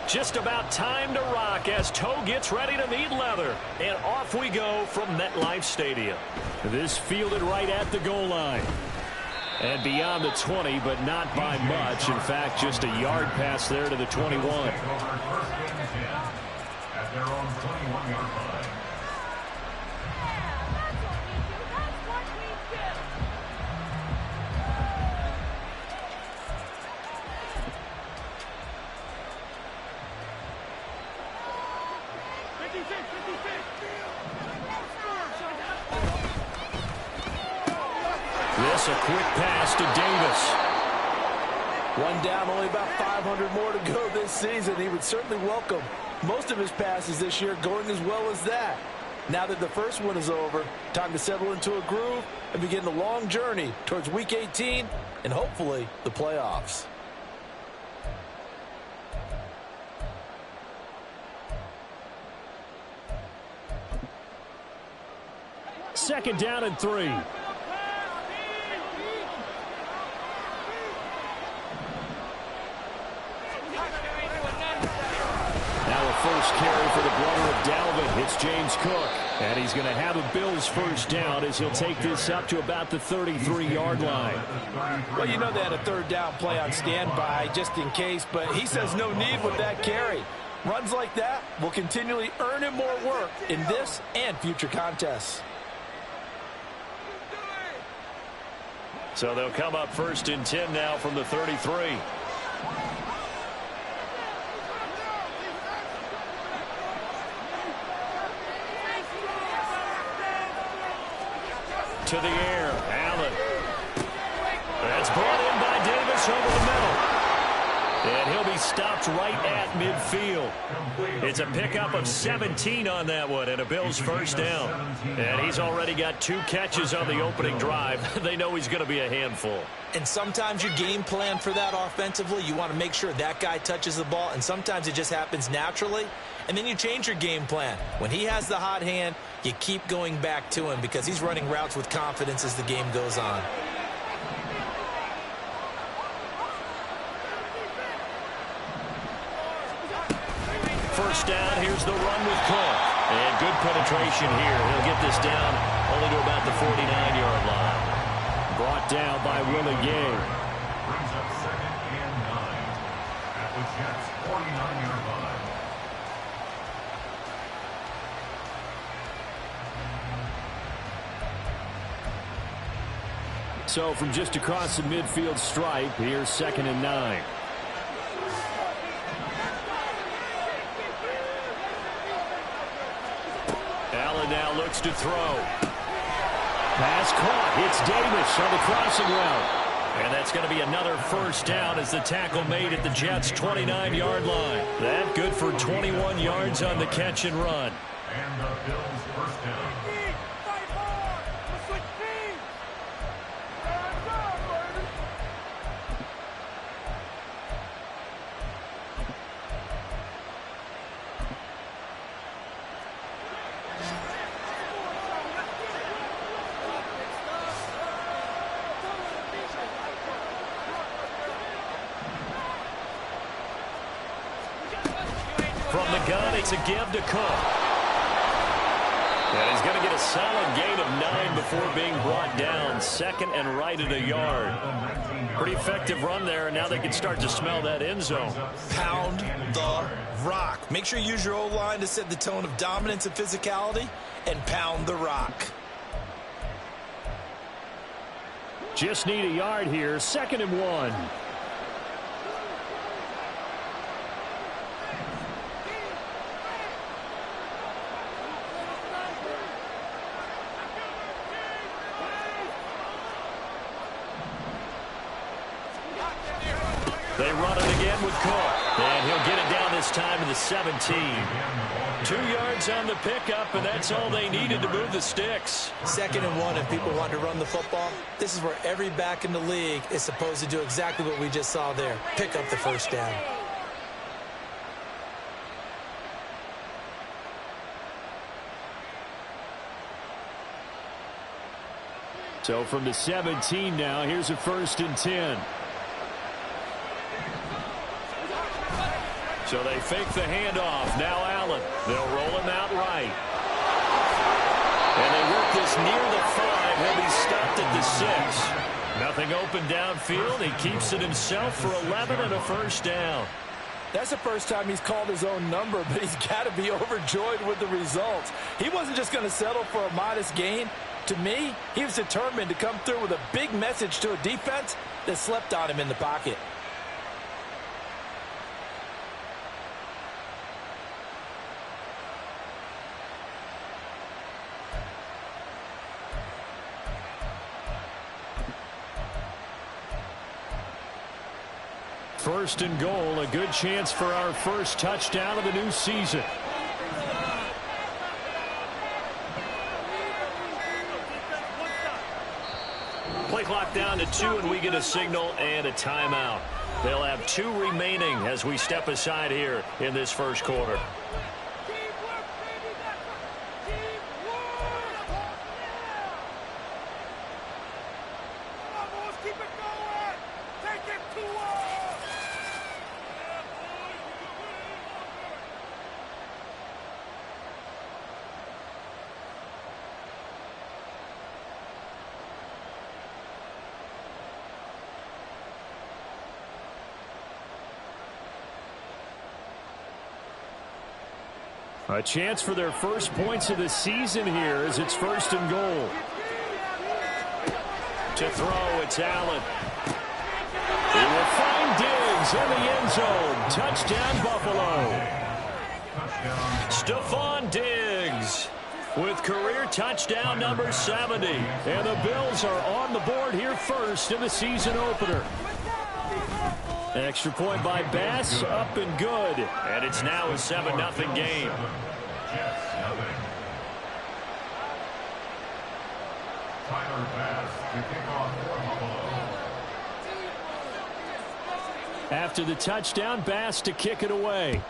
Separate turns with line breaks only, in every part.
Just about time to rock as toe gets ready to meet leather. And off we go from MetLife Stadium. This fielded right at the goal line. And beyond the 20, but not by much. In fact, just a yard pass there to the 21.
At their own 21-yard line.
This a quick pass to Davis.
One down, only about 500 more to go this season. He would certainly welcome most of his passes this year going as well as that. Now that the first one is over, time to settle into a groove and begin the long journey towards Week 18 and hopefully the playoffs.
Second down and 3. First carry for the brother of Dalvin. It's James Cook. And he's going to have a Bills first down as he'll take this up to about the 33-yard line.
Well, you know they had a third down play on standby just in case, but he says no need with that carry. Runs like that will continually earn him more work in this and future contests.
So they'll come up first and 10 now from the 33. To the air, Allen. That's brought in by Davis over the middle. And he'll be stopped right at midfield. It's a pickup of 17 on that one and a Bills first down. And he's already got 2 catches on the opening drive. They know he's going to be a handful.
And sometimes you game plan for that offensively. You want to make sure that guy touches the ball, and sometimes it just happens naturally. And then you change your game plan. When he has the hot hand, you keep going back to him because he's running routes with confidence as the game goes on.
First down, here's the run with Cook. And good penetration here. He'll get this down only to about the 49-yard line. Brought down by Willie Gay.
Brings up 2nd and 9 at the Jets' 49-yard line.
So from just across the midfield stripe, here's 2nd and 9. Allen now looks to throw. Pass caught. It's Davis on the crossing route. And that's going to be another first down as the tackle made at the Jets' 29-yard line. That good for 21 yards on the catch and run.
And the Bills first down.
From the gun, it's a give to Cook. And he's going to get a solid gain of 9 before being brought down. 2nd and right at a yard. Pretty effective run there, and now they can start to smell that end zone.
Pound the rock. Make sure you use your O-line to set the tone of dominance and physicality, and pound the rock.
Just need a yard here. 2nd and 1. They run it again with Cook. And he'll get it down this time to the 17. 2 yards on the pickup, and that's all they needed to move the sticks.
2nd and 1, and people want to run the football. This is where every back in the league is supposed to do exactly what we just saw there. Pick up the first down.
So from the 17 now, here's a 1st and 10. So they fake the handoff. Now Allen. They'll roll him out right. And they work this near the 5. He'll be stopped at the 6. Nothing open downfield. He keeps it himself for 11 and a first down.
That's the first time he's called his own number, but he's got to be overjoyed with the results. He wasn't just going to settle for a modest gain. To me, he was determined to come through with a big message to a defense that slept on him in the pocket.
First and goal, a good chance for our first touchdown of the new season. Play clock down to 2, and we get a signal and a timeout. They'll have 2 remaining as we step aside here in this first quarter. A chance for their first points of the season here as it's first and goal. To throw, it's Allen. He will find Diggs in the end zone. Touchdown, Buffalo. Stephon Diggs with career touchdown number 70. And the Bills are on the board here first in the season opener. Extra point by Bass, up and good. And it's now a 7-0 game.
Tyler Bass to kick off for Buffalo.
After the touchdown, Bass to kick it away.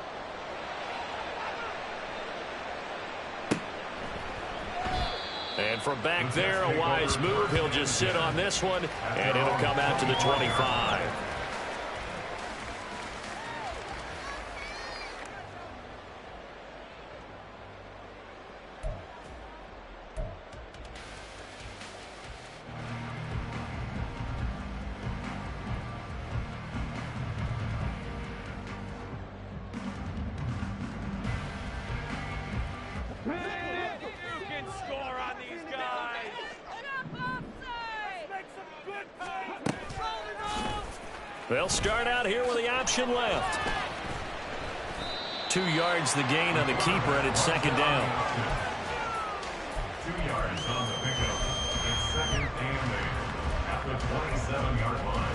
And from back there, a wise move. He'll just sit on this one, and it'll come out to the 25. They'll start out here with the option left. 2 yards the gain on the keeper, and it's second down.
2 yards on the pickup. It's second and 8 at the 27-yard line.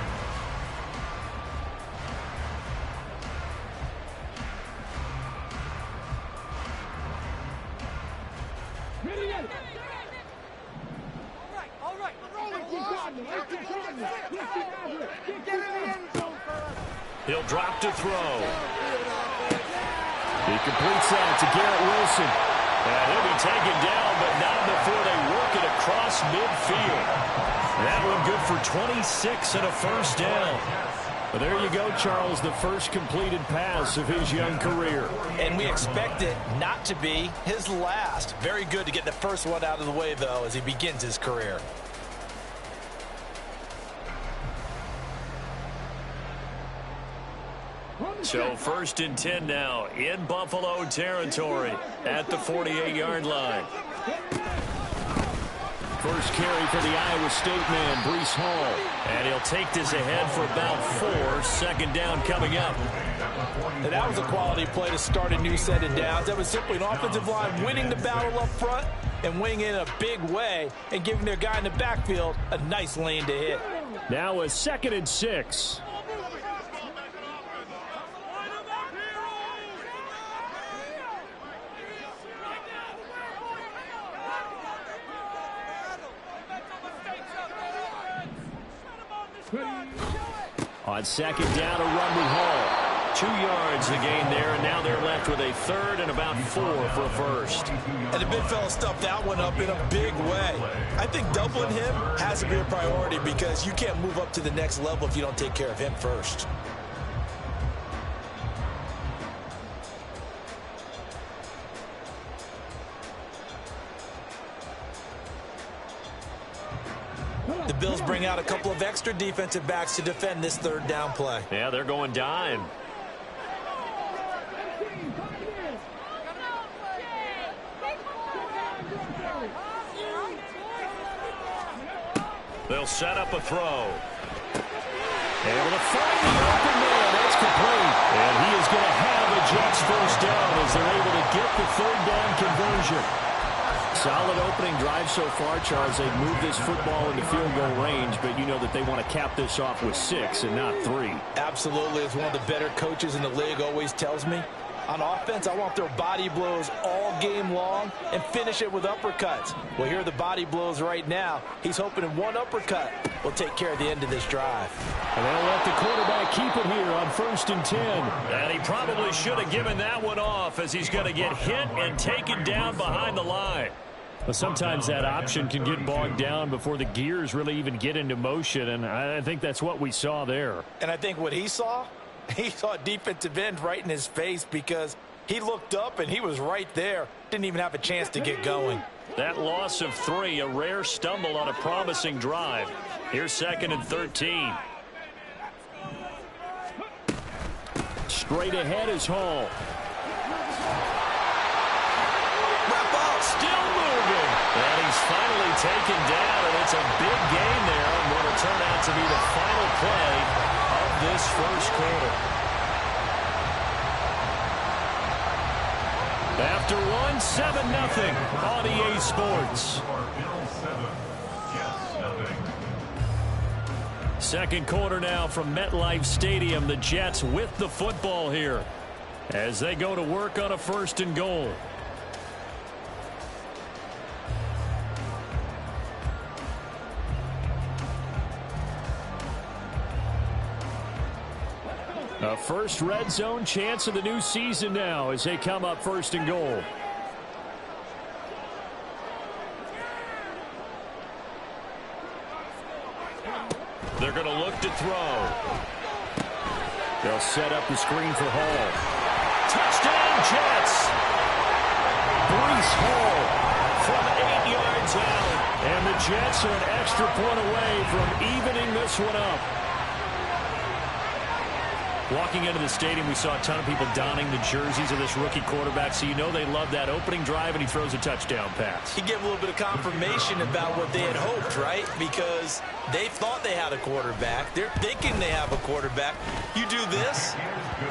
He'll drop to throw. He completes that to Garrett Wilson. And he'll be taken down, but not before they work it across midfield. That one good for 26 and a first down. Well, there you go, Charles, the first completed pass of his young career.
And we expect it not to be his last. Very good to get the first one out of the way, though, as he begins his career.
So first and 10 now in Buffalo territory at the 48-yard line. First carry for the Iowa State man, Breece Hall. And he'll take this ahead for about 4. Second down coming up.
And that was a quality play to start a new set of downs. That was simply an offensive line winning the battle up front and winning in a big way and giving their guy in the backfield a nice lane to hit.
Now a 2nd and 6. On second down, a run with Hall. 2 yards the gain there, and now they're left with a 3rd and about 4 for a first.
And the big fella stuffed that one up in a big way. I think doubling him has to be a priority because you can't move up to the next level if you don't take care of him first. The Bills bring out a couple of extra defensive backs to defend this third down play.
Yeah, they're going dime. They'll set up a throw. Able to find the open man. That's complete. And he is going to have the Jets first down as they're able to get the third down conversion. Solid opening drive so far, Charles. They've moved this football into field goal range, but you know that they want to cap this off with 6 and not 3.
Absolutely. As one of the better coaches in the league always tells me, on offense, I want their body blows all game long and finish it with uppercuts. Well, here are the body blows right now. He's hoping in one uppercut will take care of the end of this drive.
And they'll let the quarterback keep it here on 1st and 10. And he probably should have given that one off as he's going to get hit and taken down behind the line. Well, sometimes that option can get bogged down before the gears really even get into motion, and I think that's what we saw there.
And I think what he saw a defensive end right in his face because he looked up and he was right there. Didn't even have a chance to get going.
That loss of 3, a rare stumble on a promising drive. Here's 2nd and 13. Straight ahead is Hall. Still moving. And he's finally taken down, and it's a big gain there on what will turn out to be the final play of this first quarter. After one, 7-0 on EA Sports. Second quarter now from MetLife Stadium. The Jets with the football here as they go to work on a 1st and goal. A first red zone chance of the new season now as they come up 1st and goal. They're going to look to throw. They'll set up the screen for Hall. Touchdown Jets! Breece Hall from 8 yards out. And the Jets are an extra point away from evening this one up. Walking into the stadium, we saw a ton of people donning the jerseys of this rookie quarterback, so you know they love that opening drive, and he throws a touchdown pass.
He gave a little bit of confirmation about what they had hoped, right? Because they thought they had a quarterback. They're thinking they have a quarterback. You do this,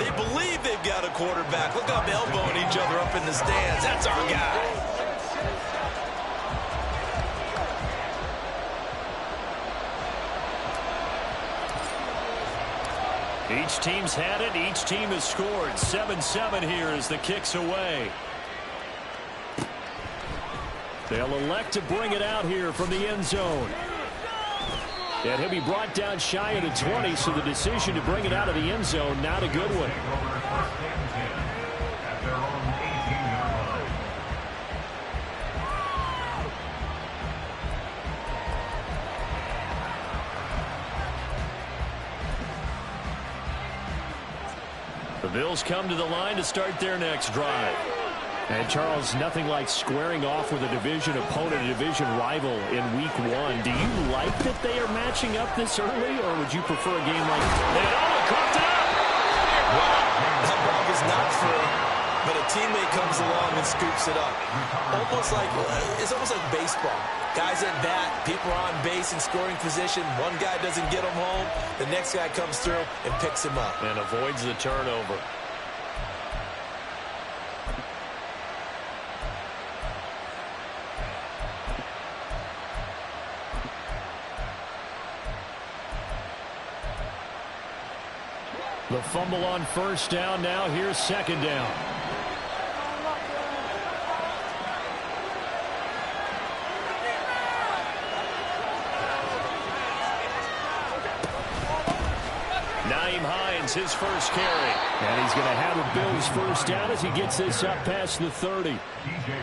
they believe they've got a quarterback. Look up, elbowing each other up in the stands. That's our guy.
Each team's had it. Each team has scored. 7-7 here as the kick's away. They'll elect to bring it out here from the end zone. And he'll be brought down shy of the 20, so the decision to bring it out of the end zone, not a good one. The Bills come to the line to start their next drive. And, Charles, nothing like squaring off with a division opponent, a division rival in Week 1. Do you like that they are matching up this early, or would you prefer a game like that? Oh, coughed it up!
Well, that ball is not free, but a teammate comes along and scoops it up. It's almost like baseball. Guys at bat, people are on base in scoring position. One guy doesn't get him home. The next guy comes through and picks him up.
And avoids the turnover. The fumble on first down. Now here's second down. His first carry. And he's going to have a Bills first down as he gets this up past the 30.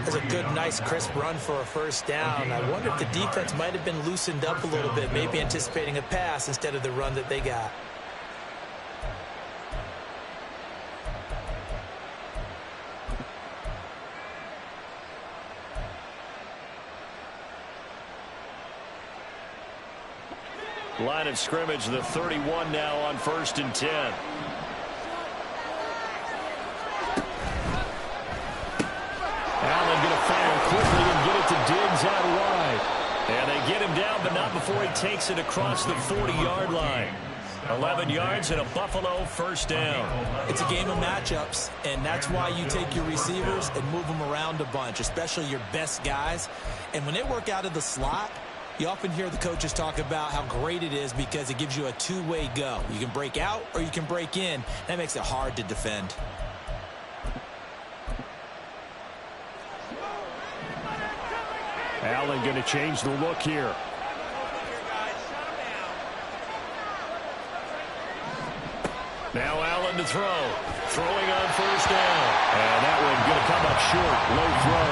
That's a good, nice, crisp run for a first down. I wonder if the defense might have been loosened up a little bit, maybe anticipating a pass instead of the run that they got.
Line of scrimmage, the 31 now on 1st and 10. Allen going to fire quickly and get it to Diggs out wide. And they get him down, but not before he takes it across the 40-yard line. 11 yards and a Buffalo first down.
It's a game of matchups, and that's why you take your receivers and move them around a bunch, especially your best guys. And when they work out of the slot, you often hear the coaches talk about how great it is because it gives you a two-way go. You can break out or you can break in. That makes it hard to defend.
Allen going to change the look here. Now Allen to throw. Throwing on first down. And that one going to come up short. Low throw.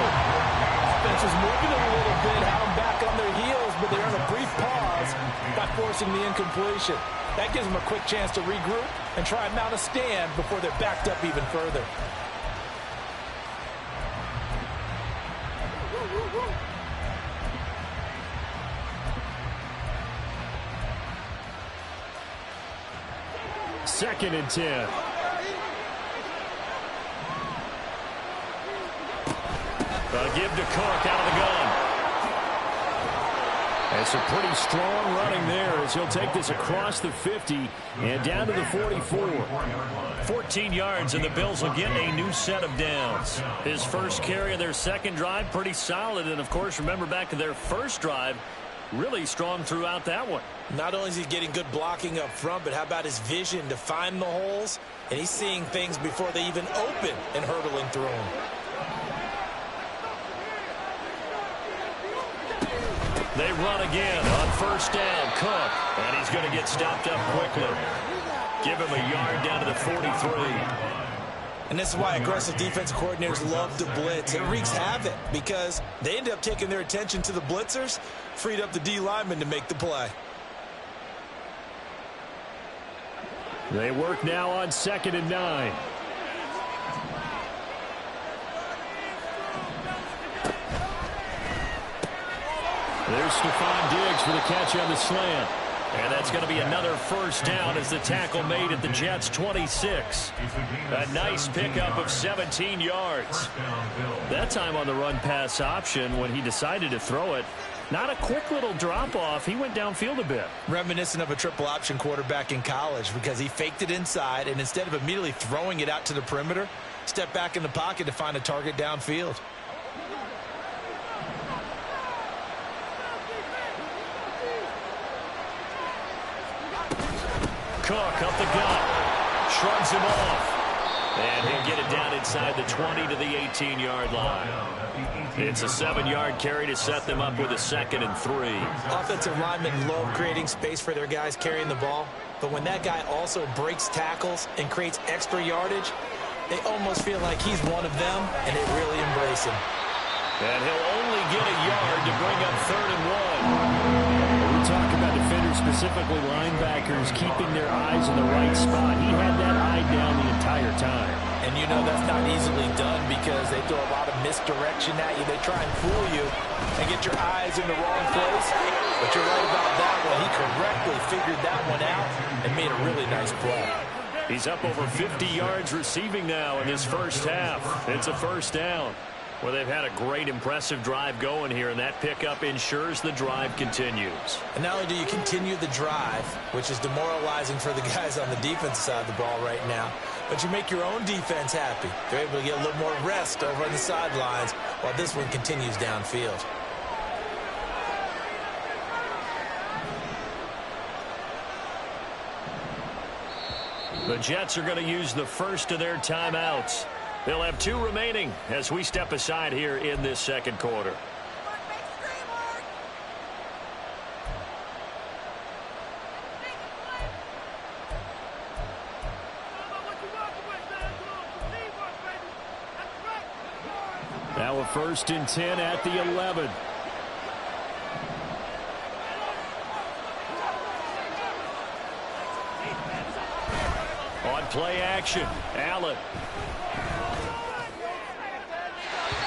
Offense is moving it a little bit, had them back on their heels, but they're on a brief pause by forcing the incompletion. That gives them a quick chance to regroup and try and mount a stand before they're backed up even further.
Second and 10. A give to Cook out of the gun. That's a pretty strong running there as he'll take this across the 50 and down to the 44. 14 yards, and the Bills will get a new set of downs. His first carry of their second drive, pretty solid. And, of course, remember back to their first drive, really strong throughout that one.
Not only is he getting good blocking up front, but how about his vision to find the holes? And he's seeing things before they even open and hurdling through them.
They run again on first down. Cook, and he's going to get stopped up quickly. Give him a yard down to the 43.
And this is why aggressive defensive coordinators love to blitz. It wreaks havoc because they end up taking their attention to the blitzers, freed up the D lineman to make the play.
They work now on 2nd and 9. There's Stephon Diggs for the catch on the slant. And that's going to be another first down as the tackle made at the Jets' 26. A nice pickup of 17 yards. That time on the run-pass option when he decided to throw it. Not a quick little drop-off. He went downfield a bit.
Reminiscent of a triple option quarterback in college because he faked it inside, and instead of immediately throwing it out to the perimeter, stepped back in the pocket to find a target downfield.
Cook up the gut. Shrugs him off. And he'll get it down inside the 20 to the 18-yard line. It's a 7-yard carry to set them up with a 2nd and 3.
Offensive linemen love creating space for their guys carrying the ball. But when that guy also breaks tackles and creates extra yardage, they almost feel like he's one of them, and they really embrace him.
And he'll only get a yard to bring up 3rd and 1. We talk about defenders, specifically linebackers, keeping their eyes in the right spot. He had that eye down the entire time.
And you know that's not easily done because they throw a lot of misdirection at you. They try and fool you and get your eyes in the wrong place. But you're right about that one. He correctly figured that one out and made a really nice play.
He's up over 50 yards receiving now in this first half. It's a first down. Well, they've had a great, impressive drive going here, and that pickup ensures the drive continues.
And not only do you continue the drive, which is demoralizing for the guys on the defensive side of the ball right now, but you make your own defense happy. They're able to get a little more rest over on the sidelines while this one continues downfield.
The Jets are going to use the first of their timeouts. They'll have 2 remaining as we step aside here in this second quarter. Now a 1st and 10 at the 11. On play action, Allen.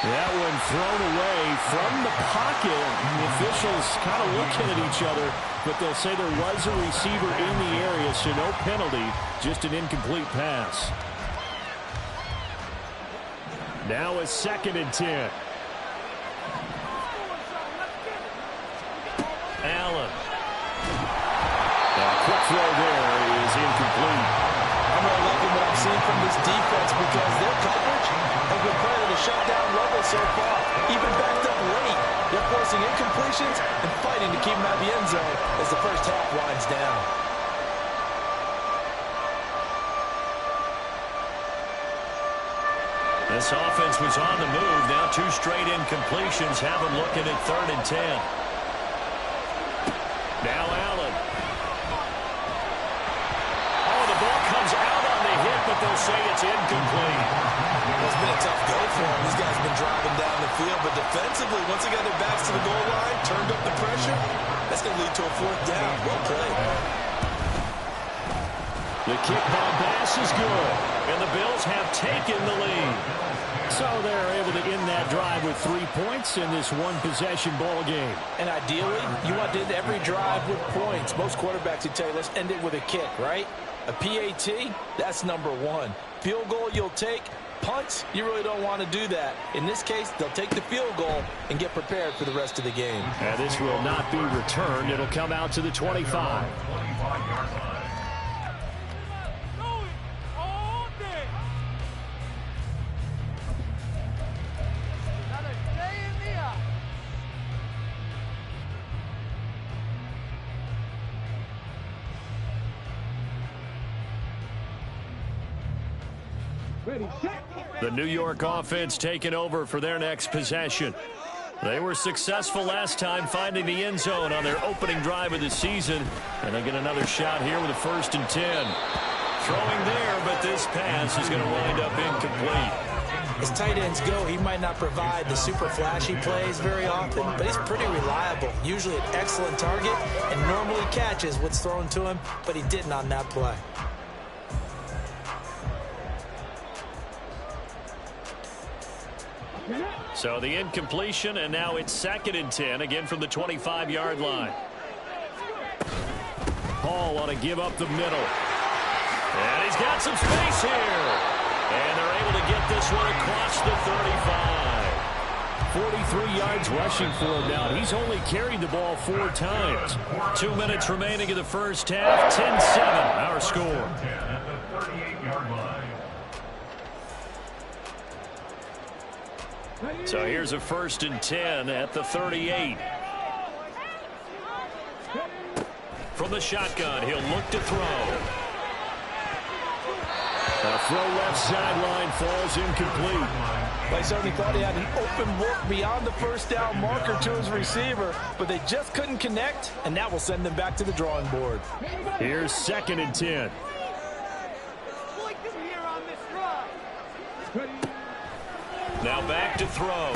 That one thrown away from the pocket. The officials kind of looking at each other, but they'll say there was a receiver in the area, so no penalty, just an incomplete pass. Now a 2nd and 10. Allen. A quick throw there is incomplete.
I'm really liking what I'm seeing from this defense because their coverage has been playing at a shutdown level so far. Even backed up late, they're forcing incompletions and fighting to keep them out of the end zone as the first half winds down.
This offense was on the move. Now 2 straight incompletions have them looking at 3rd and 10. Now Allen. Oh, the ball comes out on the hit, but they'll say it's incomplete.
Well, it's been a tough go for them. These guys have been driving down the field, but defensively, once they got their backs to the goal line, turned up the pressure, that's going to lead to a 4th down. Well played.
The kick by Bass is good, and the Bills have taken the lead. So they're able to end that drive with 3 points in this one-possession ball game.
And ideally, you want to end every drive with points. Most quarterbacks would tell you, let's end it with a kick, right? A PAT, that's number 1. Field goal you'll take. Punts, you really don't want to do that. In this case, they'll take the field goal and get prepared for the rest of the game.
And this will not be returned. It'll come out to the 25. The New York offense taking over for their next possession. They were successful last time finding the end zone on their opening drive of the season. And they get another shot here with a 1st and 10. Throwing there, but this pass is going to wind up incomplete.
As tight ends go, he might not provide the super flashy plays very often, but he's pretty reliable. Usually an excellent target and normally catches what's thrown to him, but he didn't on that play.
So the incompletion, and now it's 2nd and 10, again from the 25-yard line. Hall on a give up the middle. And he's got some space here. And they're able to get this one across the 35. 43 yards rushing for him now. He's only carried the ball 4 times. 2 minutes remaining in the first half. 10-7, our score. So here's a 1st and 10 at the 38. From the shotgun, he'll look to throw. A throw left sideline falls incomplete.
They certainly thought he had an open look beyond the first down marker to his receiver, but they just couldn't connect, and that will send them back to the drawing board.
Here's 2nd and 10. Now back to throw.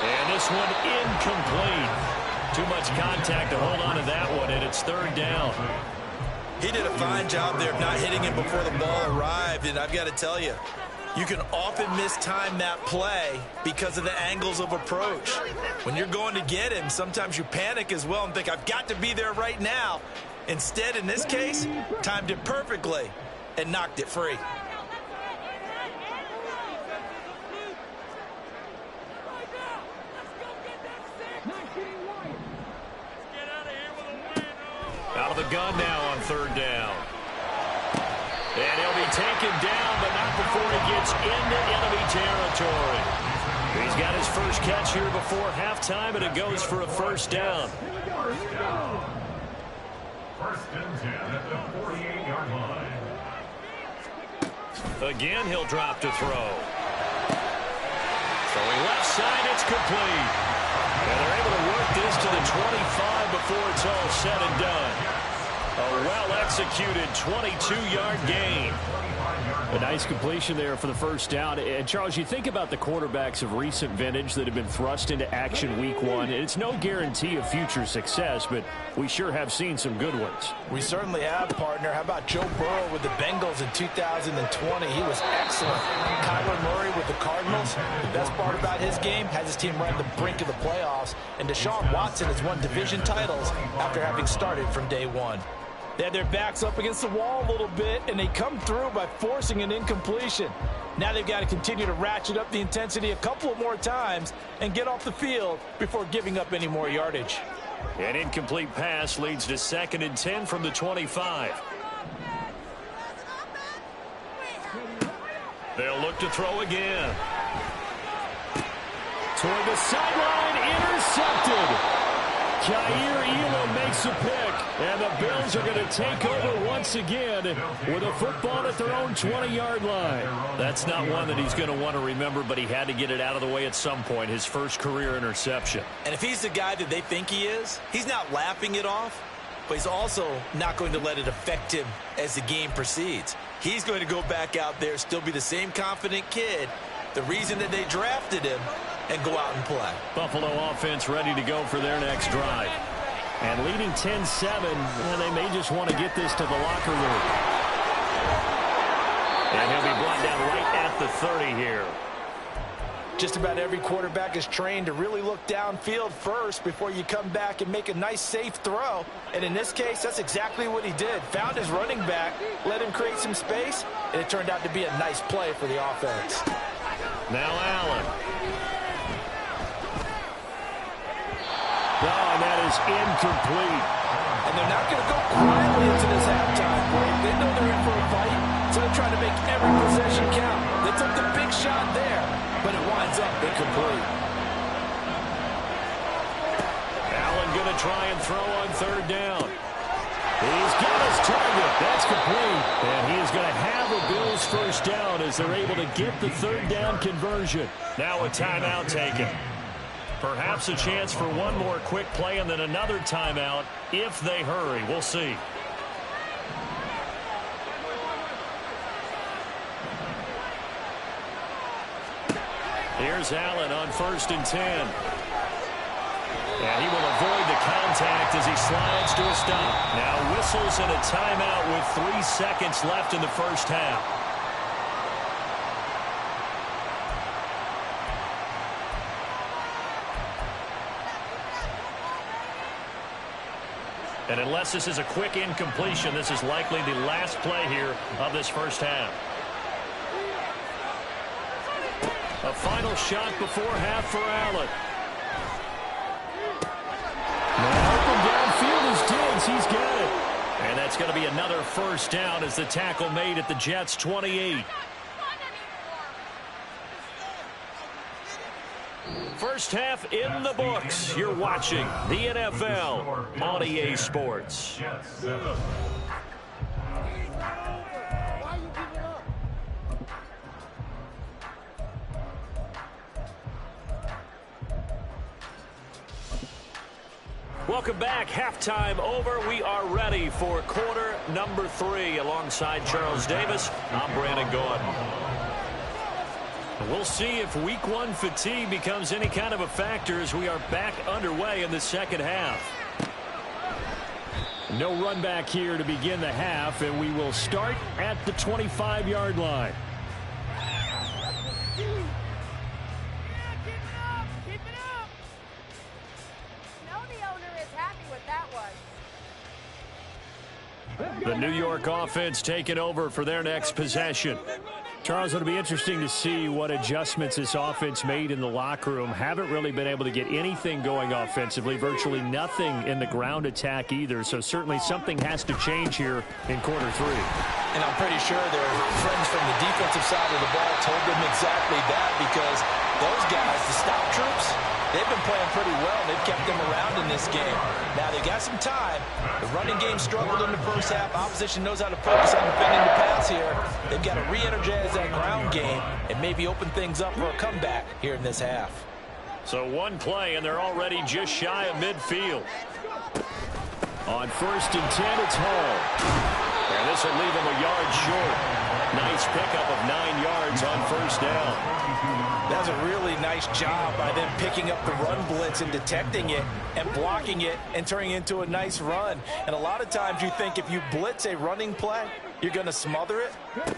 And this one incomplete. Too much contact to hold on to that one, and it's 3rd down.
He did a fine job there of not hitting him before the ball arrived, and I've got to tell you, you can often mistime that play because of the angles of approach. When you're going to get him, sometimes you panic as well and think, I've got to be there right now. Instead, in this case, timed it perfectly and knocked it free.
Out of the gun now on 3rd down. And he'll be taken down, but not before he gets into enemy territory. He's got his first catch here before halftime, and it goes for a 1st down.
1st and 10 at the 48-yard line.
Again, he'll drop to throw. Throwing left side, it's complete. And they're able to work this to the 25 before it's all said and done. A well-executed 22-yard gain.
A nice completion there for the first down. And, Charles, you think about the quarterbacks of recent vintage that have been thrust into action week one. It's no guarantee of future success, but we sure have seen some good ones.
We certainly have, partner. How about Joe Burrow with the Bengals in 2020? He was excellent. Kyler Murray with the Cardinals. The best part about his game has his team right on the brink of the playoffs. And Deshaun Watson has won division titles after having started from day one. They had their backs up against the wall a little bit, and they come through by forcing an incompletion. Now they've got to continue to ratchet up the intensity a couple of more times and get off the field before giving up any more yardage.
An incomplete pass leads to 2nd and 10 from the 25. They'll look to throw again.
Toward the sideline, intercepted. Jair Elam makes a pick, and the Bills are going to take over once again with a football at their own 20-yard line.
That's not one that he's going to want to remember, but he had to get it out of the way at some point, his first career interception.
And if he's the guy that they think he is, he's not laughing it off, but he's also not going to let it affect him as the game proceeds. He's going to go back out there, still be the same confident kid, the reason that they drafted him, and go out and play.
Buffalo offense ready to go for their next drive.
And leading 10-7, and they may just want to get this to the locker room.
And he'll be brought down right at the 30 here.
Just about every quarterback is trained to really look downfield first before you come back and make a nice, safe throw. And in this case, that's exactly what he did. Found his running back, let him create some space, and it turned out to be a nice play for the offense.
Now Allen.
Oh, and that is incomplete.
And they're not going to go quietly into this halftime break. They know they're in for a fight, so they're trying to make every possession count. They took the big shot there, but it winds up incomplete.
Allen going to try and throw on 3rd down. He's got his target. That's complete. And he is going to have a Bills first down as they're able to get the 3rd down conversion. Now a timeout taken. Perhaps a chance for one more quick play and then another timeout if they hurry. We'll see. Here's Allen on 1st and 10. And he will avoid the contact as he slides to a stop. Now whistles and a timeout with 3 seconds left in the first half. And unless this is a quick incompletion, this is likely the last play here of this first half. A final shot before half for Allen.
Now open downfield is Diggs. He's got it.
And that's going to be another first down as the tackle made at the Jets' 28. First half in the books. You're watching the NFL on EA Sports. Welcome back. Halftime over. We are ready for quarter number 3. Alongside Charles Davis, I'm Brandon Gordon. We'll see if week 1 fatigue becomes any kind of a factor as we are back underway in the second half.
No run back here to begin the half, and we will start at the 25-yard line.
The New York offense taking over for their next possession.
Charles, it'll be interesting to see what adjustments this offense made in the locker room. Haven't really been able to get anything going offensively, virtually nothing in the ground attack either. So certainly something has to change here in quarter 3.
And I'm pretty sure their friends from the defensive side of the ball told them exactly that, because those guys, the stop troops, they've been playing pretty well. They've kept them around in this game. Now they've got some time. The running game struggled in the first half. Opposition knows how to focus on defending the pass here. They've got to re-energize that ground game and maybe open things up for a comeback here in this half.
So one play, and they're already just shy of midfield.
On 1st and 10, it's Hall.
And this will leave him a yard short. Nice pickup of 9 yards on 1st down.
That's a really nice job by them picking up the run blitz and detecting it and blocking it and turning it into a nice run. And a lot of times you think if you blitz a running play, you're going to smother it.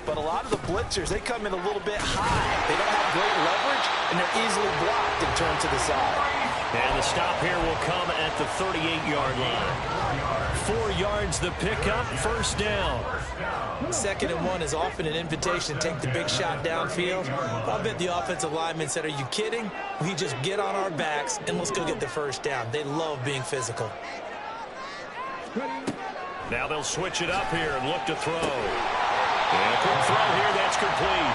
But a lot of the blitzers, they come in a little bit high. They don't have great leverage, and they're easily blocked and turned to the side.
And the stop here will come at the 38-yard line. 4 yards the pickup, 1st down.
2nd and 1 is often an invitation to take the big shot downfield. I bet the offensive lineman said, are you kidding? We just get on our backs and let's go get the 1st down. They love being physical.
Now they'll switch it up here and look to throw. And a quick throw here, that's complete.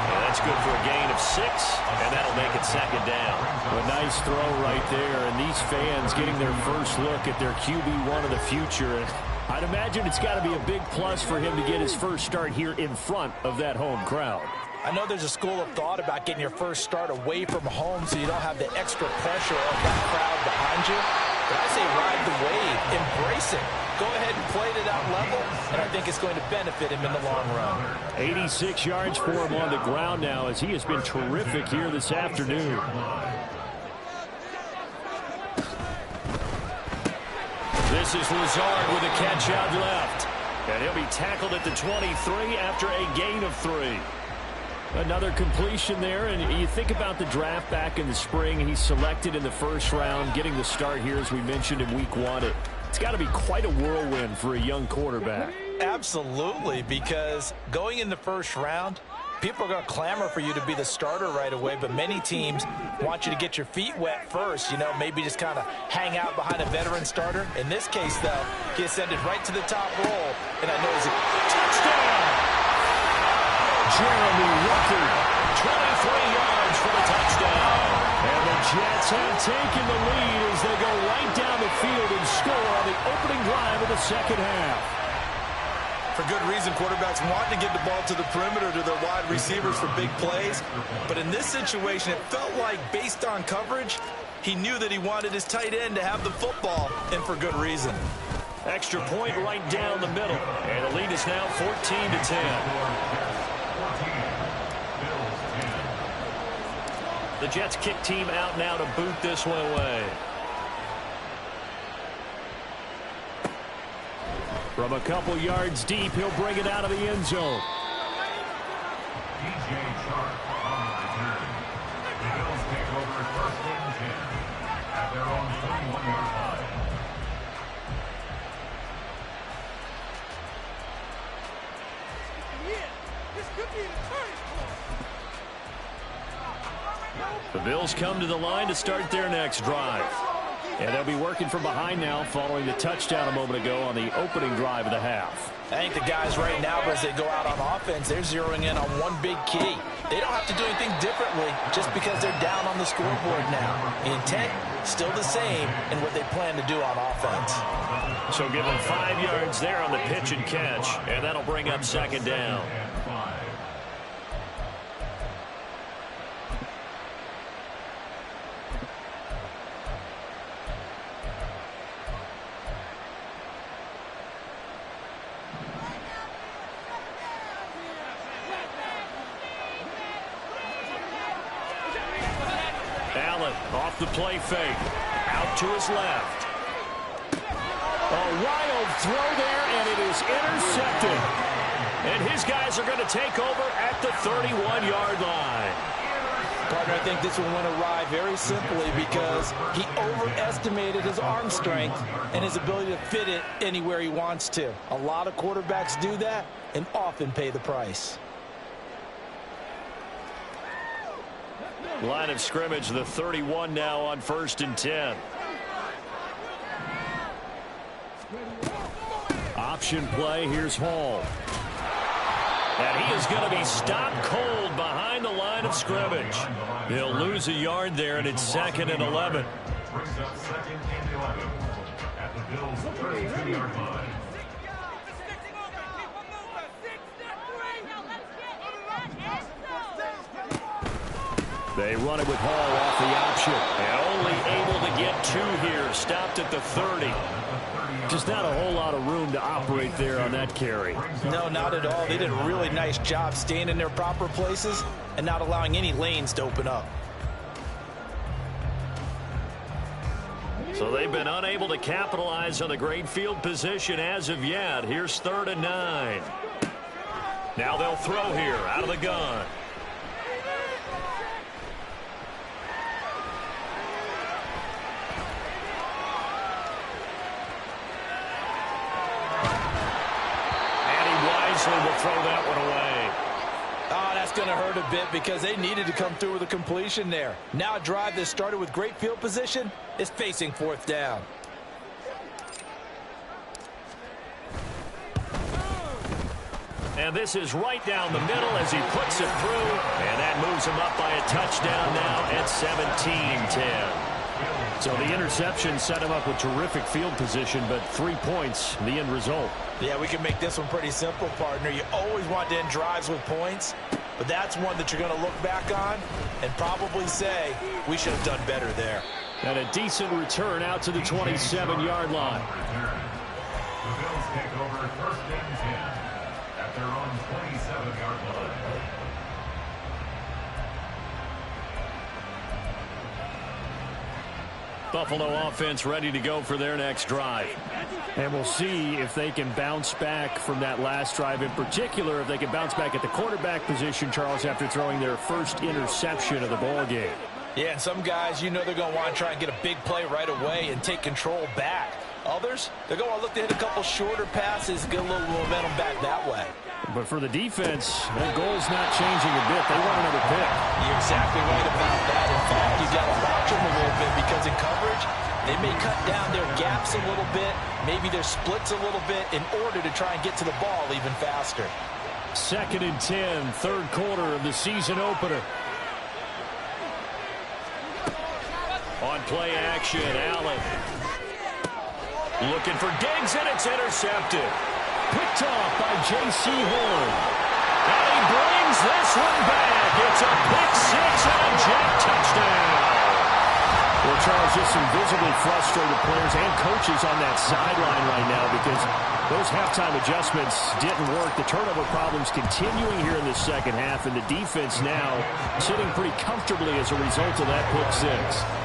And that's good for a gain of 6, and that'll make it 2nd down.
A nice throw right there, and these fans getting their first look at their QB1 of the future. I'd imagine it's got to be a big plus for him to get his first start here in front of that home crowd.
I know there's a school of thought about getting your first start away from home so you don't have the extra pressure of that crowd behind you. But I say ride the wave, embrace it. Go ahead and play it at that level, and I think it's going to benefit him in the long run.
86 yards for him on the ground now as he has been terrific here this afternoon.
This is Lazard with a catch out left. And he'll be tackled at the 23 after a gain of 3.
Another completion there, and you think about the draft back in the spring. He's selected in the 1st round, getting the start here, as we mentioned, in week 1. It's got to be quite a whirlwind for a young quarterback.
Absolutely, because going in the 1st round, people are going to clamor for you to be the starter right away, but many teams want you to get your feet wet first, maybe just kind of hang out behind a veteran starter. In this case, though, he ascended right to the top roll, and I know he's a touchdown!
Jeremy Ruckert,
23 yards for the touchdown.
And the Jets have taken the lead as they go right down the field and score on the opening drive of the 2nd half.
For good reason, quarterbacks want to get the ball to the perimeter to their wide receivers for big plays. But in this situation, it felt like, based on coverage, he knew that he wanted his tight end to have the football, and for good reason.
Extra point right down the middle. And the lead is now 14-10. The Jets kick team out now to boot this one away.
From a couple yards deep, he'll bring it out of the end zone.
The Bills take over 1st and 10 at their own 31-yard line.
The Bills come to the line to start their next drive. And they'll be working from behind now following the touchdown a moment ago on the opening drive of the half.
I think the guys right now, as they go out on offense, they're zeroing in on one big key. They don't have to do anything differently just because they're down on the scoreboard now. The intent, still the same in what they plan to do on offense.
So give them 5 yards there on the pitch and catch, and that'll bring up 2nd down. Off the play fake. Out to his left.
A wild throw there, and it is intercepted.
And his guys are going to take over at the 31-yard line.
Partner, I think this one went awry very simply because he overestimated his arm strength and his ability to fit it anywhere he wants to. A lot of quarterbacks do that and often pay the price.
Line of scrimmage, the 31 now on 1st and 10.
Option play, here's Hall.
And he is going to be stopped cold behind the line of scrimmage. He'll lose a yard there, and it's 2nd and 11.
Brings up 2nd and 11 at the Bills' 32-yard line.
They run it with Hall off the option. And only able to get 2 here. Stopped at the 30. Just not a whole lot of room to operate there on that carry.
No, not at all. They did a really nice job staying in their proper places and not allowing any lanes to open up.
So they've been unable to capitalize on the great field position as of yet. Here's 3rd and 9. Now they'll throw here out of the gun. Will throw that one away.
Oh, that's going to hurt a bit because they needed to come through with a completion there. Now a drive that started with great field position is facing 4th down.
And this is right down the middle as he puts it through. And that moves him up by a touchdown now at 17-10.
So the interception set him up with terrific field position, but 3 points, the end result.
Yeah, we can make this one pretty simple, partner. You always want to end drives with points, but that's one that you're going to look back on and probably say, we should have done better there.
And a decent return out to the 27-yard line.
The Bills take over 1st and 10 at their own 27-yard line.
Buffalo offense ready to go for their next drive.
And we'll see if they can bounce back from that last drive. In particular, if they can bounce back at the quarterback position, Charles, after throwing their first interception of the ball game.
Yeah, and some guys, you know they're going to want to try and get a big play right away and take control back. Others, they're going to look to hit a couple shorter passes, get a little momentum back that way.
But for the defense, that goal's not changing a bit. They want another pick.
You're exactly right about that. In fact, you've got to watch them a little bit because in coverage, they may cut down their gaps a little bit, maybe their splits a little bit in order to try and get to the ball even faster.
2nd and 10, 3rd quarter of the season opener.
On play action, Allen. Looking for Diggs, and it's intercepted.
Picked off by J.C. Horn.
And he brings this one back. It's a pick 6 and a jet touchdown.
Well, Charles, just some visibly frustrated players and coaches on that sideline right now because those halftime adjustments didn't work. The turnover problems continuing here in the second half, and the defense now sitting pretty comfortably as a result of that pick 6.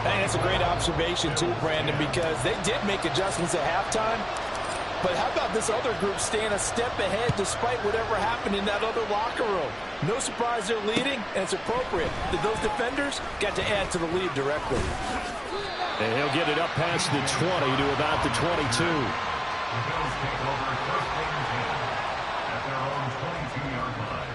Hey, that's a great observation too, Brandon, because they did make adjustments at halftime. But how about this other group staying a step ahead despite whatever happened in that other locker room? No surprise they're leading, and it's appropriate that those defenders got to add to the lead directly.
And he'll get it up past the 20 to about the 22.
The Bills take over 1st and 10 at their own 22-yard line.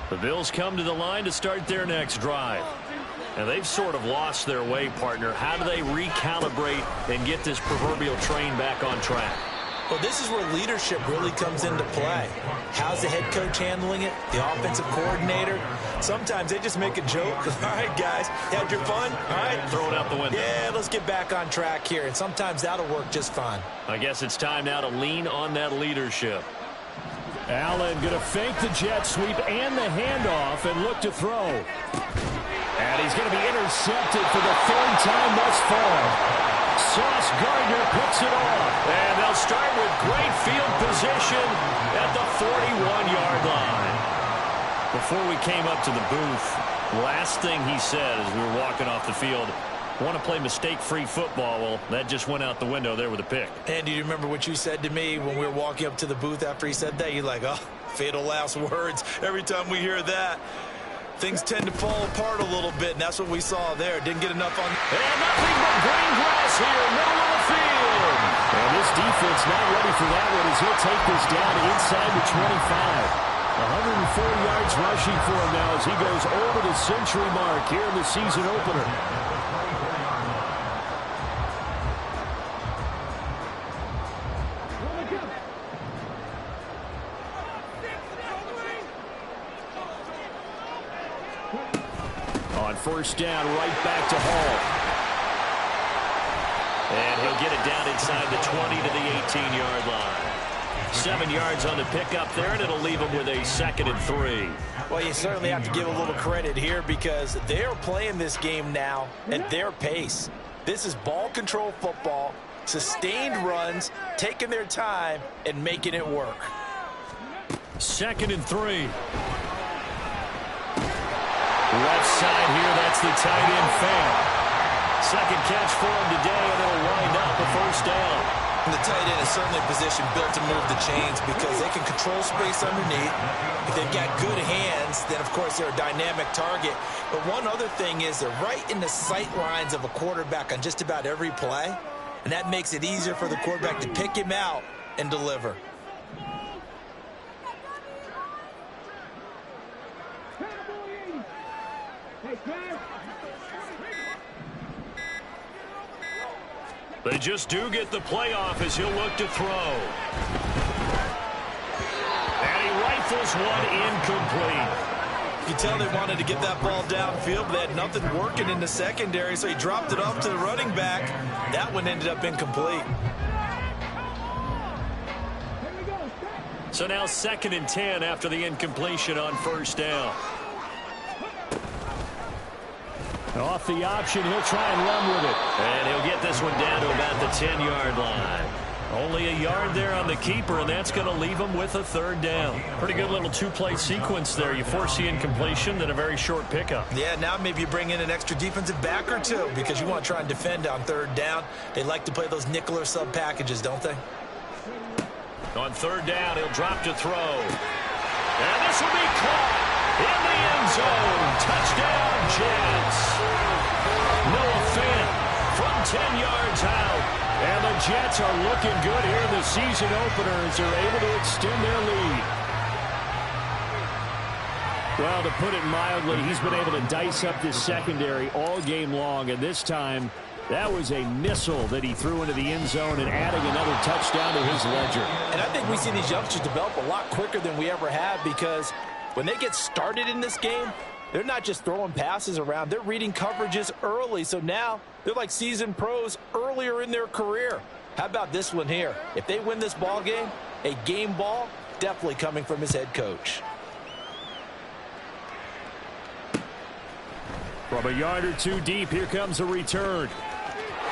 The Bills come to the line to start their next drive. And they've sort of lost their way, partner. How do they recalibrate and get this proverbial train back on track?
Well, this is where leadership really comes into play. How's the head coach handling it? The offensive coordinator? Sometimes they just make a joke. All right, guys, had your fun? All right.
Throw it out the window.
Yeah, let's get back on track here. And sometimes that'll work just fine.
I guess it's time now to lean on that leadership.
Allen going to fake the jet sweep and the handoff and look to throw. And he's going to be intercepted for the 3rd time thus far. Sauce Gardner picks it off.
And they'll start with great field position at the 41-yard line. Before we came up to the booth, last thing he said as we were walking off the field, want to play mistake-free football. Well, that just went out the window there with a pick.
And do you remember what you said to me when we were walking up to the booth after he said that? You're like, oh, fatal last words. Every time we hear that, things tend to fall apart a little bit, and that's what we saw there. Didn't get enough on.
And nothing but green grass here, middle of the field.
And this defense not ready for that one as he'll take this down inside the 25. 104 yards rushing for him now as he goes over the century mark here in the season opener. first down right back to Hall.
And he'll get it down inside the 20 to the 18-yard line. 7 yards on the pickup there, and it'll leave him with a 2nd and 3.
Well, you certainly have to give a little credit here because they're playing this game now at their pace. This is ball control football, sustained runs, taking their time, and making it work.
2nd and 3. Left side here, that's the tight end Fan. Second catch for him today, and it'll wind up a first down.
And the tight end is certainly a position built to move the chains because they can control space underneath. If they've got good hands, then, of course, they're a dynamic target. But one other thing is they're right in the sight lines of a quarterback on just about every play, and that makes it easier for the quarterback to pick him out and deliver.
They just do get the playoff as he'll look to throw. And he rifles one incomplete.
You can tell they wanted to get that ball downfield, but they had nothing working in the secondary, so he dropped it off to the running back. That one ended up incomplete.
So now 2nd and 10 after the incompletion on first down.
Off the option, he'll try and run with it.
And he'll get this one down to about the 10-yard line. Only a yard there on the keeper, and that's going to leave him with a 3rd down. Pretty good little two-play sequence there. You force the incompletion, then a very short pickup.
Yeah, now maybe you bring in an extra defensive back or two because you want to try and defend on 3rd down. They like to play those nickel or sub packages, don't they?
On 3rd down, he'll drop to throw. And this will be caught in the end zone. Touchdown, Jets. Noah Fant from 10 yards out.
And the Jets are looking good here in the season opener as they're able to extend their lead. Well, to put it mildly, he's been able to dice up this secondary all game long, and this time that was a missile that he threw into the end zone and adding another touchdown to his ledger.
And I think we see these youngsters develop a lot quicker than we ever have because when they get started in this game, they're not just throwing passes around. They're reading coverages early. So now they're like seasoned pros earlier in their career. How about this one here? If they win this ball game, a game ball definitely coming from his head coach.
From a yard or two deep, here comes a return.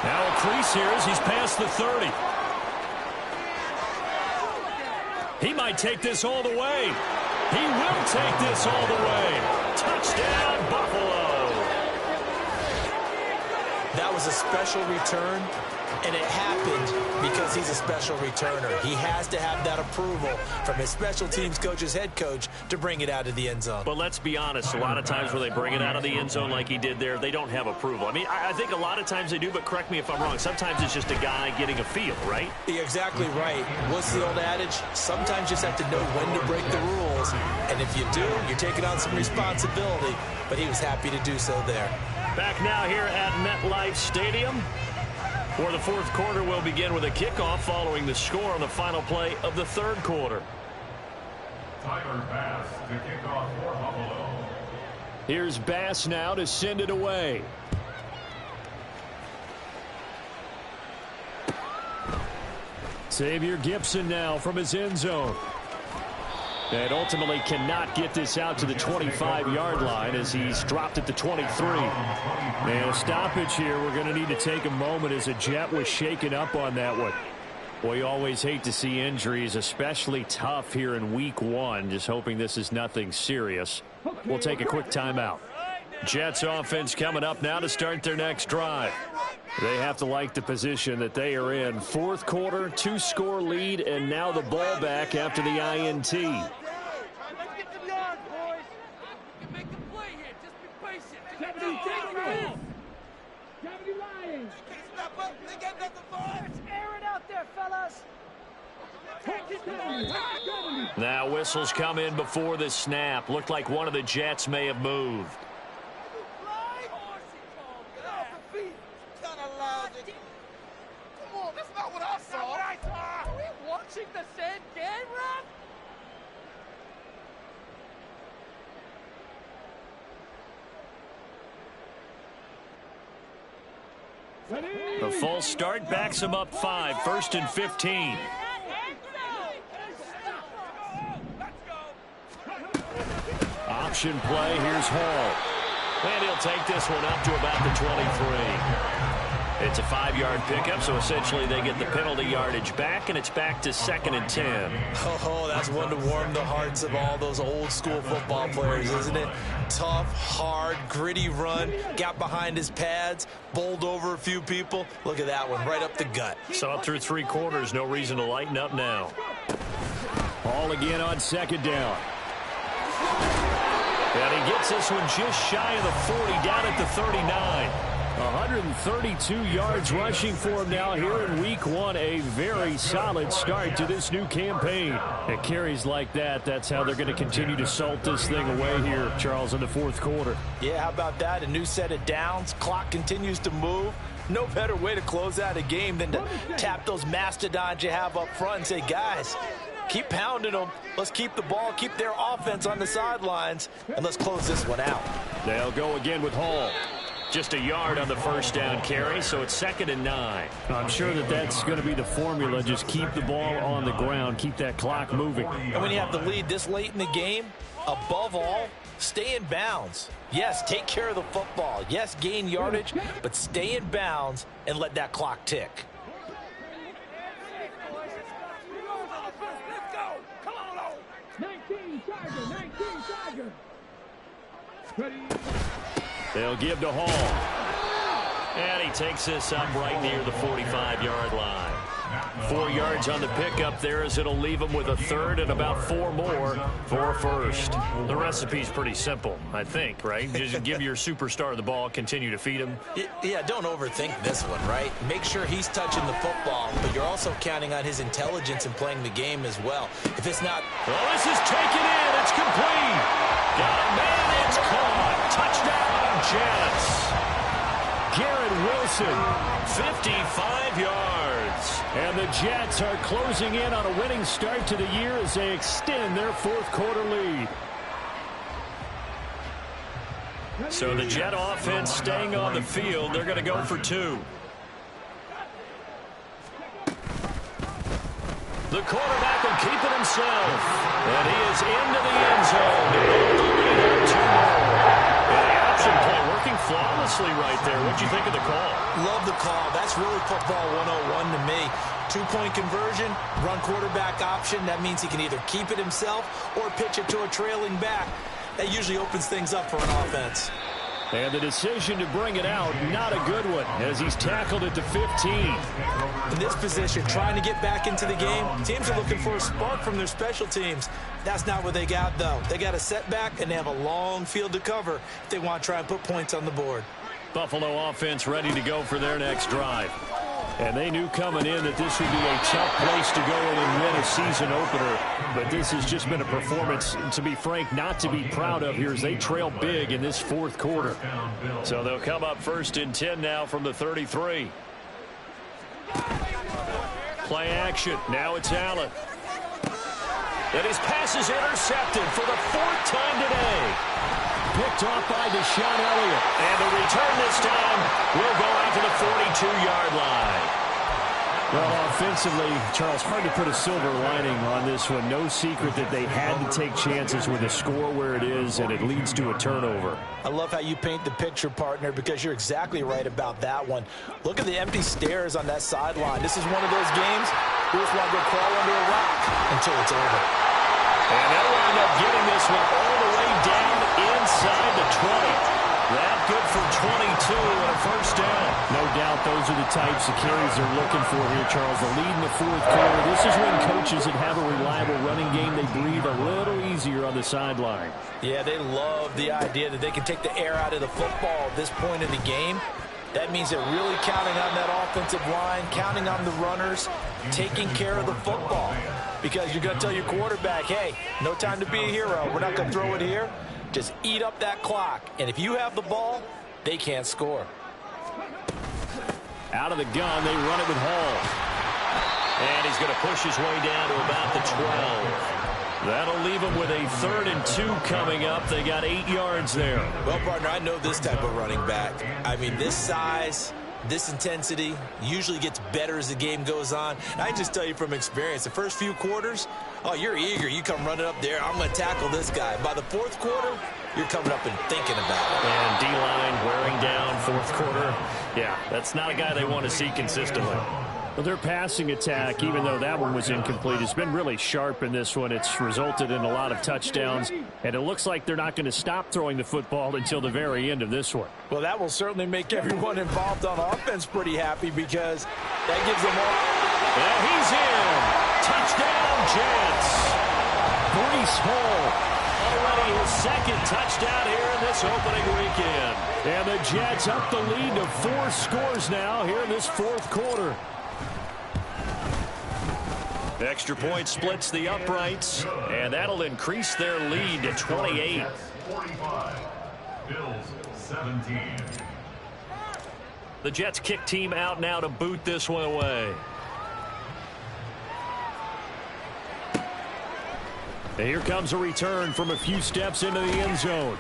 Now a crease here as he's past the 30. He might take this all the way. He will take this all the way. Touchdown, Buffalo.
That was a special return, and it happened because he's a special returner. He has to have that approval from his special teams coach's head coach to bring it out of the end zone.
But let's be honest, a lot of times where they bring it out of the end zone like he did there, they don't have approval. I mean, I think a lot of times they do, but correct me if I'm wrong. Sometimes it's just a guy getting a feel, right?
You're exactly right. What's the old adage? Sometimes you just have to know when to break the rules. And if you do, you're taking on some responsibility. But he was happy to do so there.
Back now here at MetLife Stadium. For the 4th quarter, we'll begin with a kickoff following the score on the final play of the 3rd quarter.
Tyler Bass to kick off for Buffalo.
Here's Bass now to send it away. Xavier Gipson now from his end zone. And ultimately cannot get this out to the 25-yard line as he's dropped at the 23. And a stoppage here. We're going to need to take a moment as a Jet was shaken up on that one. Well, you always hate to see injuries, especially tough here in week 1. Just hoping this is nothing serious. We'll take a quick timeout.
Jets offense coming up now to start their next drive.
They have to like the position that they are in. 4th quarter, 2-score lead, and now the ball back after the INT.
Now whistles come in before the snap. Looked like one of the Jets may have moved. The false start backs him up 5, 1st and 15. Option play, here's Hall. And he'll take this one up to about the 23. It's a 5-yard pickup, so essentially they get the penalty yardage back, and it's back to 2nd and 10.
Oh, that's one to warm the hearts of all those old-school football players, isn't it? Tough, hard, gritty run, got behind his pads, bowled over a few people. Look at that one, right up the gut.
So up through 3 quarters, no reason to lighten up now.
Ball again on 2nd down.
And he gets this one just shy of the 40, down at the 39.
132 yards rushing for him now here in week 1. A very solid start to this new campaign. It carries like that. That's how they're going to continue to salt this thing away here, Charles, in the 4th quarter.
Yeah, how about that? A new set of downs. Clock continues to move. No better way to close out a game than to tap those mastodons you have up front and say, guys, keep pounding them. Let's keep the ball, keep their offense on the sidelines, and let's close this one out.
They'll go again with Hall.
Just a yard on the 1st down carry, so it's 2nd and 9.
I'm sure that's going to be the formula. Just keep the ball on the ground, keep that clock moving.
And when you have the lead this late in the game, above all, stay in bounds. Yes, take care of the football. Yes, gain yardage, but stay in bounds and let that clock tick.
They'll give to Hall. And he takes this up right near the 45-yard line. 4 yards on the pickup there, as it'll leave him with a 3rd and about 4 more for a 1st. The recipe's pretty simple, I think, right? Just give your superstar the ball, continue to feed him.
Yeah, don't overthink this one, right? Make sure he's touching the football, but you're also counting on his intelligence in playing the game as well. If it's not...
Well, this is taken in. It's complete. Got a man. It's caught. Touchdown, Jets.
Garrett Wilson,
55 yards.
And the Jets are closing in on a winning start to the year as they extend their 4th quarter lead.
So the Jet offense staying on the field. They're going to go for 2. The quarterback will keep it himself. And he is into the end zone. And the option play working flawlessly right there. What'd you think of the call?
Love the call. That's really football 101 to me. 2-point conversion, run quarterback option. That means he can either keep it himself or pitch it to a trailing back. That usually opens things up for an offense.
And the decision to bring it out, not a good one, as he's tackled at the 15.
In this position, trying to get back into the game, teams are looking for a spark from their special teams. That's not what they got, though. They got a setback, and they have a long field to cover if they want to try and put points on the board.
Buffalo offense ready to go for their next drive. And they knew coming in that this would be a tough place to go in and win a season opener. But this has just been a performance, to be frank, not to be proud of here as they trail big in this 4th quarter.
So they'll come up 1st and 10 now from the 33. Play action. Now it's Allen. And his pass is intercepted for the 4th time today.
Picked off by Deshaun Elliott.
And the return this time will go out to the 42-yard line.
Well, offensively, Charles, hard to put a silver lining on this one. No secret that they had to take chances with a score where it is, and it leads to a turnover.
I love how you paint the picture, partner, because you're exactly right about that one. Look at the empty stares on that sideline. This is one of those games you just want to go crawl under a rock until it's over.
And they'll wind up getting this one all the way down inside the 20. That good for 22 and a 1st down.
No doubt those are the types of carries they're looking for here, Charles. The lead in the 4th quarter. This is when coaches that have a reliable running game, they breathe a little easier on the sideline.
Yeah, they love the idea that they can take the air out of the football at this point in the game. That means they're really counting on that offensive line, counting on the runners, taking care of the football. Because you're going to tell your quarterback, hey, no time to be a hero. We're not going to throw it here. Just eat up that clock. And if you have the ball, they can't score.
Out of the gun, they run it with Hall.
And he's going to push his way down to about the 12. That'll leave him with a 3rd and 2 coming up. They got 8 yards there.
Well, partner, I know this type of running back. I mean, this size, This intensity usually gets better as the game goes on. And I just tell you from experience, the first few quarters, oh, you're eager. You come running up there, I'm going to tackle this guy. By the fourth quarter, you're coming up and thinking about it.
And D-line wearing down fourth quarter. Yeah, that's not a guy they want to see consistently. Well, their passing attack, even though that one was incomplete, has been really sharp in this one. It's resulted in a lot of touchdowns, and it looks like they're not going to stop throwing the football until the very end of this one.
Well, that will certainly make everyone involved on offense pretty happy because that gives them all.
And he's in. Touchdown, Jets. Breece Hall, already his second touchdown here in this opening weekend.
And the Jets up the lead to 4 scores now here in this fourth quarter.
Extra point splits the uprights, and that'll increase their lead to 28.
45. Bills 17.
The Jets kick team out now to boot this one away.
And here comes a return from a few steps into the end zone.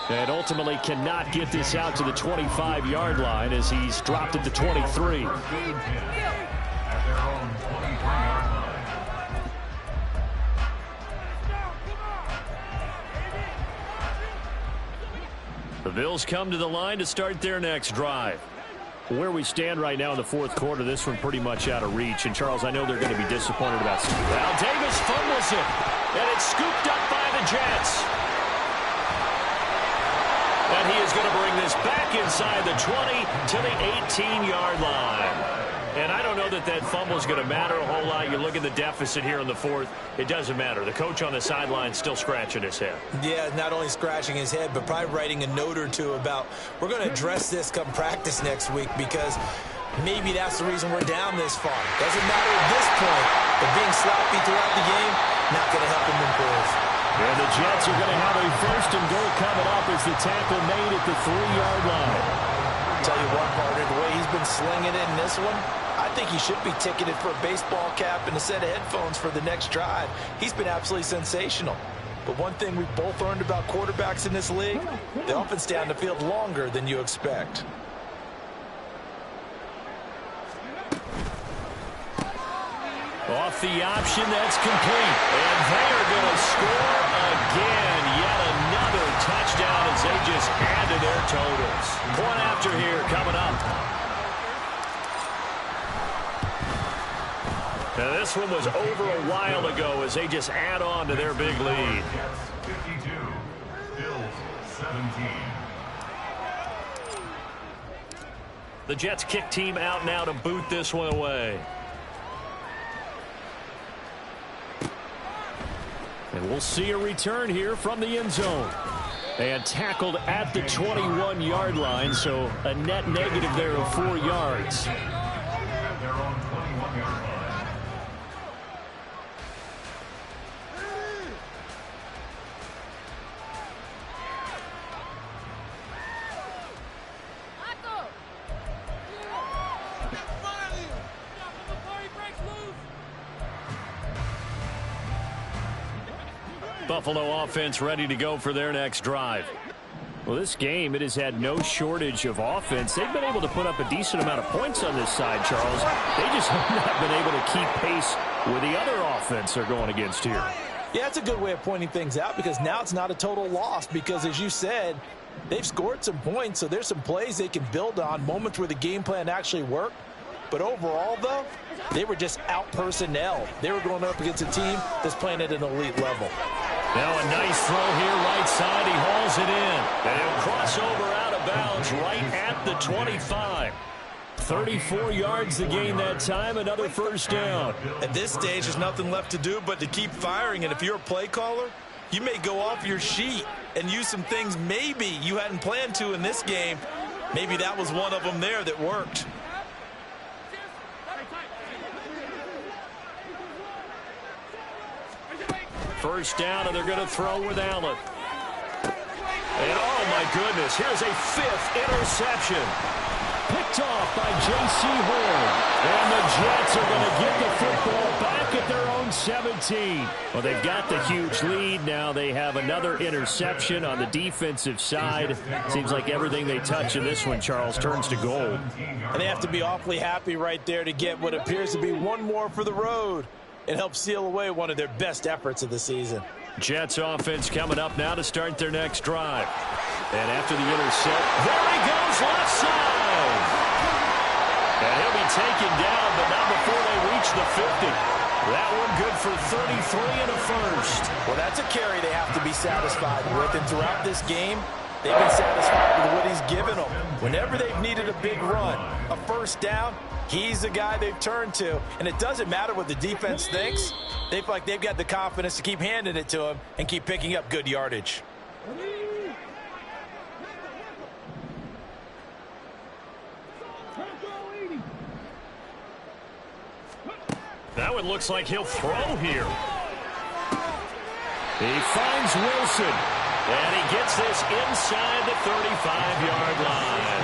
And ultimately cannot get this out to the 25-yard line as he's dropped it to 23.
The Bills come to the line to start their next drive.
Where we stand right now in the fourth quarter, this one pretty much out of reach. And, Charles, I know they're going to be disappointed about it.
Well, Davis fumbles it, and it's scooped up by the Jets. And he is going to bring this back inside the 20 to the 18-yard line. And I don't know that that fumble is going to matter a whole lot. You look at the deficit here in the fourth, it doesn't matter. The coach on the sideline still scratching his head.
Yeah, not only scratching his head, but probably writing a note or two about we're going to address this come practice next week because maybe that's the reason we're down this far. Doesn't matter at this point, but being sloppy throughout the game, not going to help him improve.
And the Jets are going to have a first and goal coming up as the tackle made at the 3-yard line.
Tell you what, partner, the way he's been slinging it in this one, I think he should be ticketed for a baseball cap and a set of headphones for the next drive. He's been absolutely sensational. But one thing we've both learned about quarterbacks in this league, they often stay on the field longer than you expect.
Off the option, that's complete. And they are going to score again. Yet another touchdown as they just add to their totals. Point after here coming up. Now this one was over a while ago as they just add on to their big lead.
52. Bills 17.
The Jets kick team out now to boot this one away.
And we'll see a return here from the end zone. And tackled at the 21-yard line, so a net negative there of 4 yards.
At their own 21-yard line.
Buffalo offense ready to go for their next drive.
Well, this game, it has had no shortage of offense. They've been able to put up a decent amount of points on this side, Charles. They just have not been able to keep pace with the other offense they're going against here.
Yeah, it's a good way of pointing things out because now it's not a total loss because, as you said, they've scored some points, so there's some plays they can build on, moments where the game plan actually worked. But overall, though, they were just out-personnel. They were going up against a team that's playing at an elite level.
Now a nice throw here right side. He hauls it in. And he'll cross over out of bounds right at the 25. 34 yards to gain that time. Another first down.
At this stage, there's nothing left to do but to keep firing. And if you're a play caller, you may go off your sheet and use some things maybe you hadn't planned to in this game. Maybe that was one of them there that worked.
First down, and they're going to throw with Allen. And oh my goodness, here's a 5th interception. Picked off by J.C. Horn. And the Jets are going to get the football back at their own
17. Well, they've got the huge lead. Now they have another interception on the defensive side. Seems like everything they touch in this one, Charles, turns to gold.
And they have to be awfully happy right there to get what appears to be one more for the road. It helps seal away one of their best efforts of the season.
Jets offense coming up now to start their next drive. And after the intercept, there he goes left side. And he'll be taken down, but not before they reach the 50. That one good for 33 and a first.
Well, that's a carry they have to be satisfied with. And throughout this game, they've been satisfied with what he's given them. Whenever they've needed a big run, a first down, he's the guy they've turned to. And it doesn't matter what the defense thinks. They feel like they've got the confidence to keep handing it to him and keep picking up good yardage.
That one looks like he'll throw here.
He finds Wilson.
And he gets this inside the 35-yard line.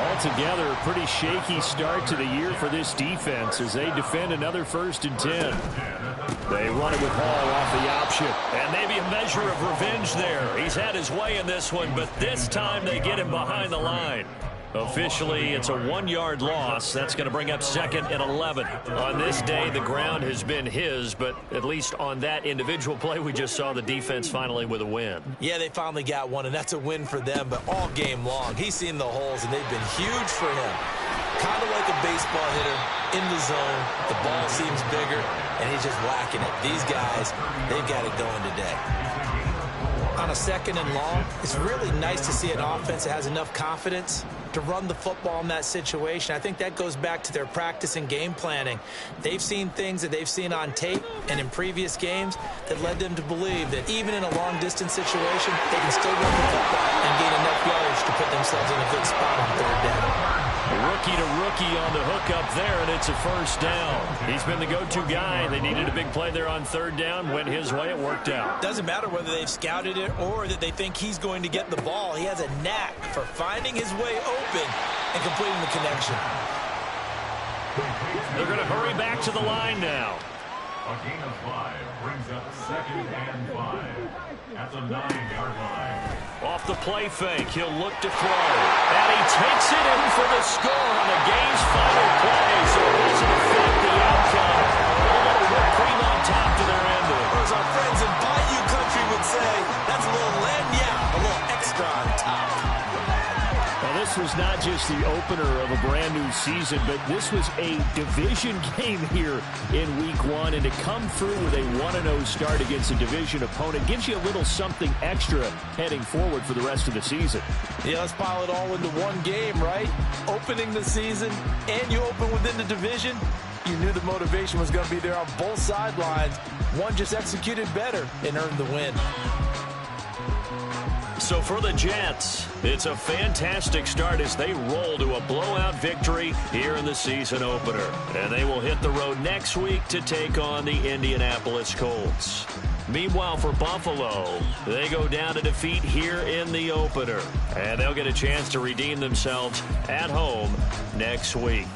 Altogether, a pretty shaky start to the year for this defense as they defend another 1st and 10. They run it with Hall off the option.
And maybe a measure of revenge there. He's had his way in this one, but this time they get him behind the line. Officially, it's a 1-yard loss. That's going to bring up 2nd and 11. On this day, the ground has been his, but at least on that individual play, we just saw the defense finally with a win.
Yeah, they finally got one, and that's a win for them, but all game long, he's seen the holes, and they've been huge for him. Kind of like a baseball hitter in the zone. The ball seems bigger, and he's just whacking it. These guys, they've got it going today. On a 2nd and long, it's really nice to see an offense that has enough confidence to run the football in that situation. I think that goes back to their practice and game planning. They've seen things that they've seen on tape and in previous games that led them to believe that even in a long-distance situation, they can still run the football and gain enough yards to put themselves in a good spot on 3rd down.
Rookie to rookie on the hook up there, and it's a first down. He's been the go-to guy. They needed a big play there on 3rd down. Went his way. It worked out.
Doesn't matter whether they've scouted it or that they think he's going to get the ball. He has a knack for finding his way open and completing the connection.
They're going to hurry back to the line now.
A gain of 5 brings up 2nd and 5 at the 9-yard line.
Off the play fake, he'll look to throw. And he takes it in for the score on the game's final play, so it doesn't affect the outcome. A little whipped cream on top to their ending.
Or as our friends in Bayou Country would say, that's a little lagniappe, a little extra on top.
Now, this was not just the opener of a brand new season, but this was a division game here in week 1. And to come through with a 1-0 start against a division opponent gives you a little something extra heading forward for the rest of the season.
Yeah, let's pile it all into one game, right? Opening the season, and you open within the division. You knew the motivation was going to be there on both sidelines. One just executed better and earned the win.
So for the Jets, it's a fantastic start as they roll to a blowout victory here in the season opener. And they will hit the road next week to take on the Indianapolis Colts. Meanwhile, for Buffalo, they go down to defeat here in the opener. And they'll get a chance to redeem themselves at home next week.